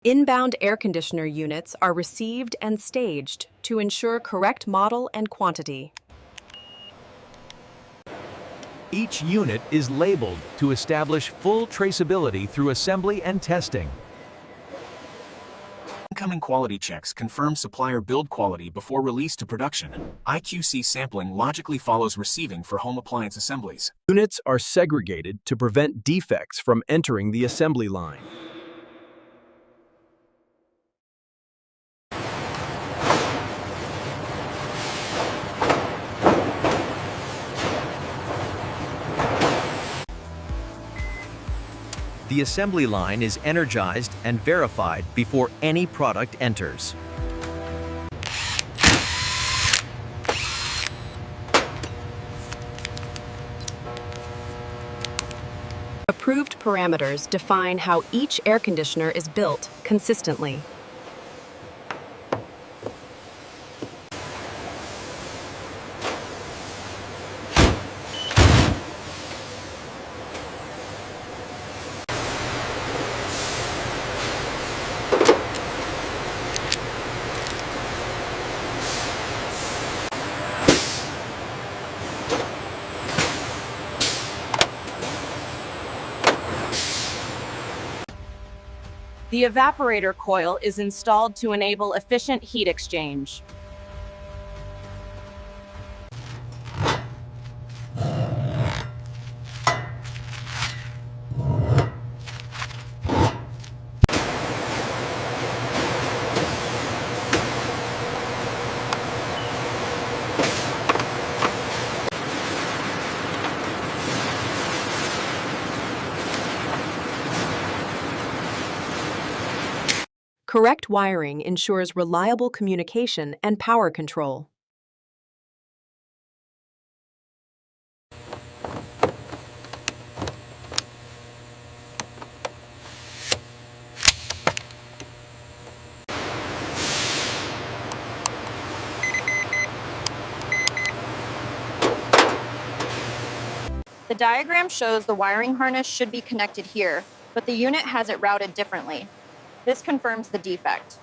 Inbound air conditioner units are received and staged to ensure correct model and quantity. Each unit is labeled to establish full traceability through assembly and testing. Incoming quality checks confirm supplier build quality before release to production. IQC sampling logically follows receiving for home appliance assemblies. Units are segregated to prevent defects from entering the assembly line. The assembly line is energized and verified before any product enters. Approved parameters define how each air conditioner is built consistently. The evaporator coil is installed to enable efficient heat exchange. Correct wiring ensures reliable communication and power control. The diagram shows the wiring harness should be connected here, but the unit has it routed differently. This confirms the defect.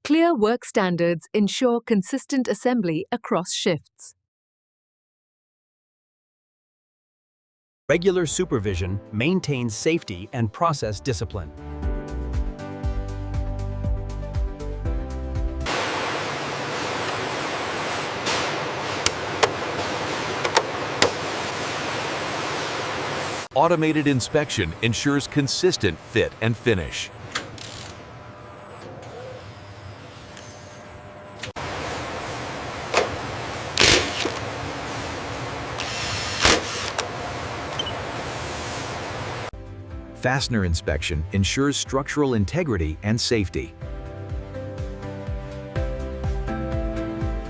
Clear work standards ensure consistent assembly across shifts. Regular supervision maintains safety and process discipline. Automated inspection ensures consistent fit and finish. Fastener inspection ensures structural integrity and safety.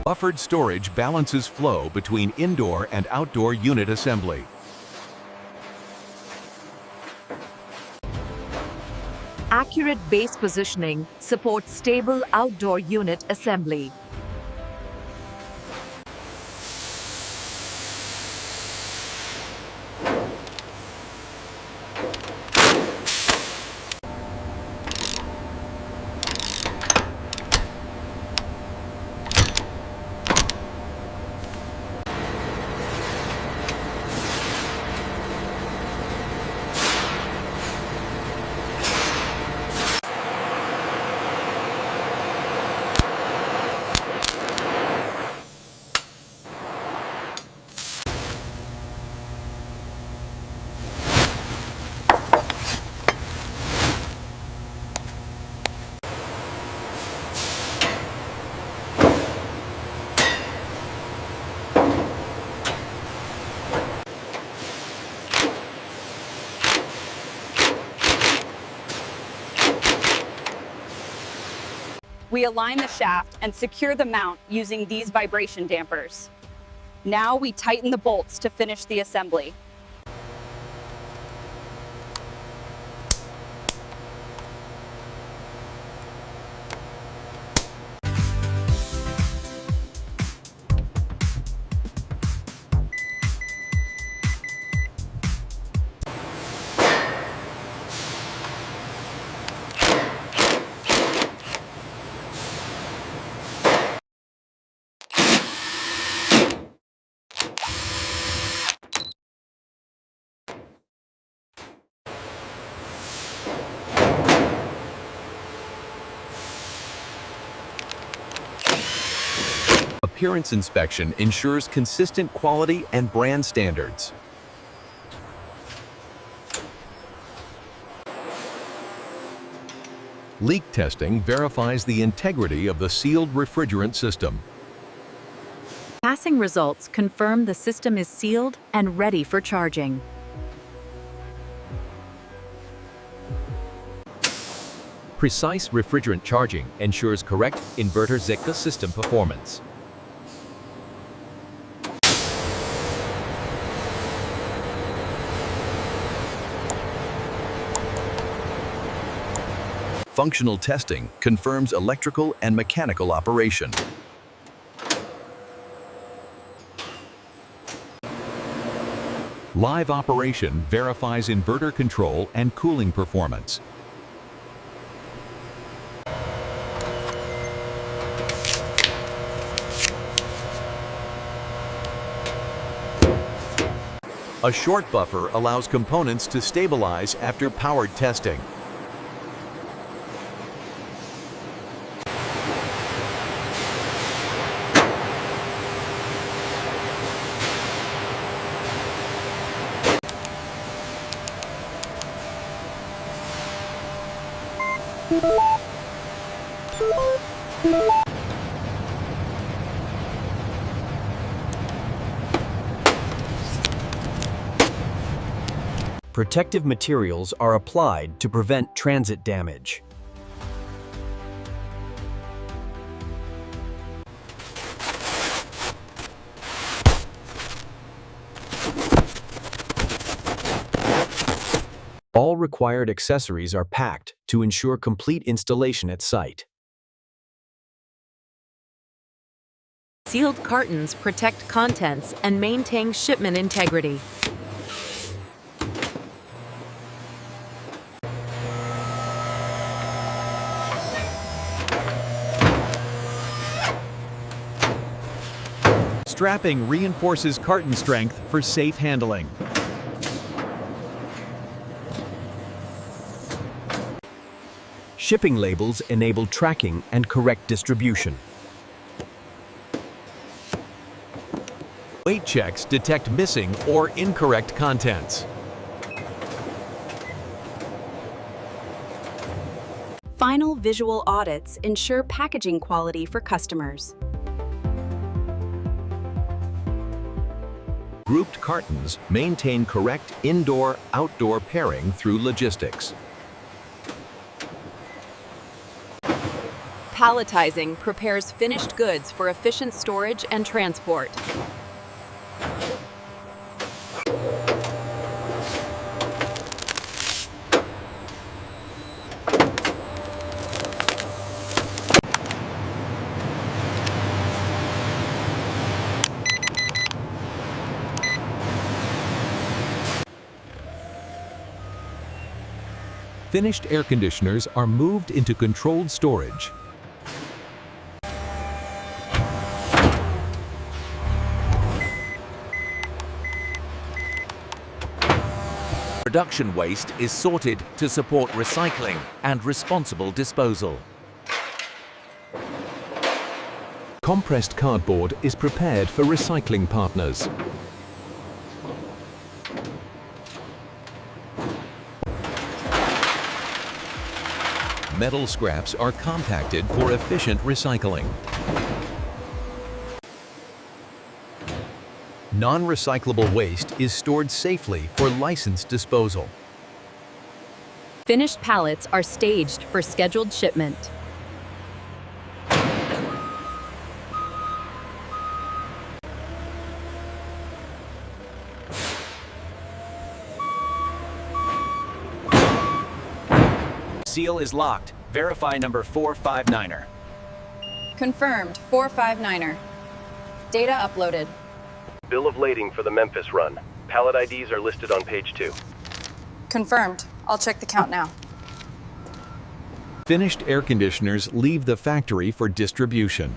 Buffered storage balances flow between indoor and outdoor unit assembly. Accurate base positioning supports stable outdoor unit assembly. We align the shaft and secure the mount using these vibration dampers. Now we tighten the bolts to finish the assembly. Appearance inspection ensures consistent quality and brand standards. Leak testing verifies the integrity of the sealed refrigerant system. Passing results confirm the system is sealed and ready for charging. Precise refrigerant charging ensures correct inverter Zika system performance. Functional testing confirms electrical and mechanical operation. Live operation verifies inverter control and cooling performance. A short buffer allows components to stabilize after powered testing. Protective materials are applied to prevent transit damage. All required accessories are packed to ensure complete installation at site. Sealed cartons protect contents and maintain shipment integrity. Strapping reinforces carton strength for safe handling. Shipping labels enable tracking and correct distribution. Weight checks detect missing or incorrect contents. Final visual audits ensure packaging quality for customers. Grouped cartons maintain correct indoor-outdoor pairing through logistics. Palletizing prepares finished goods for efficient storage and transport. Finished air conditioners are moved into controlled storage. Production waste is sorted to support recycling and responsible disposal. Compressed cardboard is prepared for recycling partners. Metal scraps are compacted for efficient recycling. Non-recyclable waste is stored safely for licensed disposal. Finished pallets are staged for scheduled shipment. Seal is locked. Verify number 459er. Confirmed, 459er. Data uploaded. Bill of lading for the Memphis run. Pallet IDs are listed on page 2. Confirmed. I'll check the count now. Finished air conditioners leave the factory for distribution.